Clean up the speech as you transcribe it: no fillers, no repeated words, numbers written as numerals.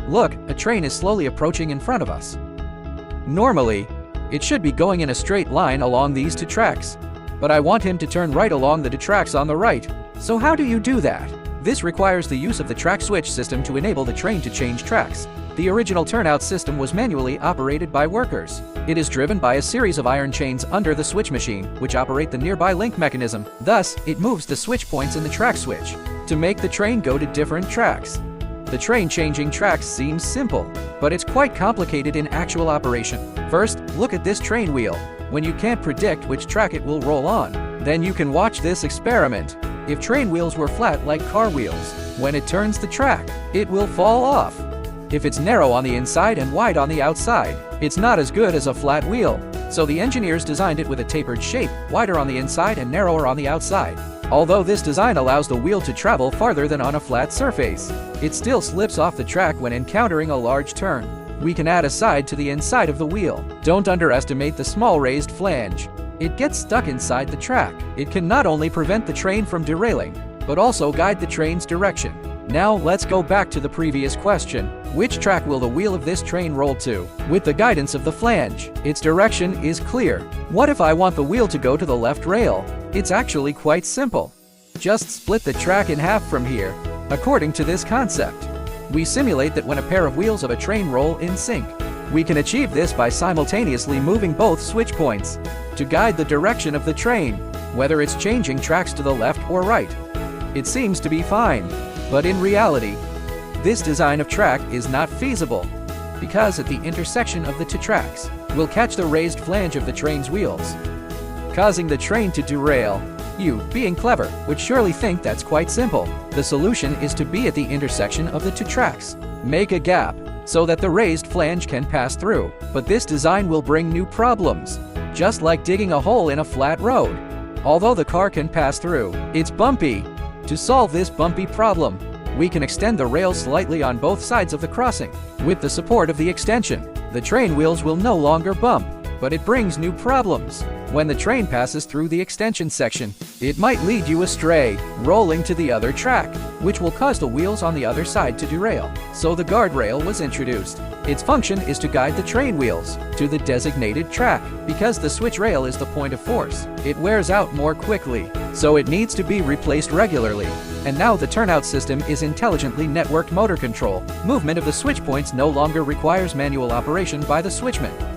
Look, a train is slowly approaching in front of us. Normally, it should be going in a straight line along these two tracks. But I want him to turn right along the two tracks on the right. So how do you do that? This requires the use of the track switch system to enable the train to change tracks. The original turnout system was manually operated by workers. It is driven by a series of iron chains under the switch machine, which operate the nearby link mechanism. Thus, it moves the switch points in the track switch to make the train go to different tracks. The train changing tracks seems simple, but it's quite complicated in actual operation. First, look at this train wheel. When you can't predict which track it will roll on, then you can watch this experiment. If train wheels were flat like car wheels, when it turns the track, it will fall off. If it's narrow on the inside and wide on the outside, it's not as good as a flat wheel. So the engineers designed it with a tapered shape, wider on the inside and narrower on the outside. Although this design allows the wheel to travel farther than on a flat surface, it still slips off the track when encountering a large turn. We can add a side to the inside of the wheel. Don't underestimate the small raised flange. It gets stuck inside the track. It can not only prevent the train from derailing, but also guide the train's direction. Now let's go back to the previous question. Which track will the wheel of this train roll to? With the guidance of the flange, its direction is clear. What if I want the wheel to go to the left rail? It's actually quite simple. Just split the track in half from here, according to this concept. We simulate that when a pair of wheels of a train roll in sync. We can achieve this by simultaneously moving both switch points to guide the direction of the train, whether it's changing tracks to the left or right. It seems to be fine, but in reality, this design of track is not feasible, because at the intersection of the two tracks, we'll catch the raised flange of the train's wheels, causing the train to derail. You, being clever, would surely think that's quite simple. The solution is to be at the intersection of the two tracks. Make a gap, so that the raised flange can pass through. But this design will bring new problems, just like digging a hole in a flat road. Although the car can pass through, it's bumpy. To solve this bumpy problem, we can extend the rails slightly on both sides of the crossing. With the support of the extension, the train wheels will no longer bump, but it brings new problems. When the train passes through the extension section, it might lead you astray, rolling to the other track, which will cause the wheels on the other side to derail. So the guardrail was introduced. Its function is to guide the train wheels to the designated track. Because the switch rail is the point of force, it wears out more quickly, so it needs to be replaced regularly. And now the turnout system is intelligently networked motor control. Movement of the switch points no longer requires manual operation by the switchman.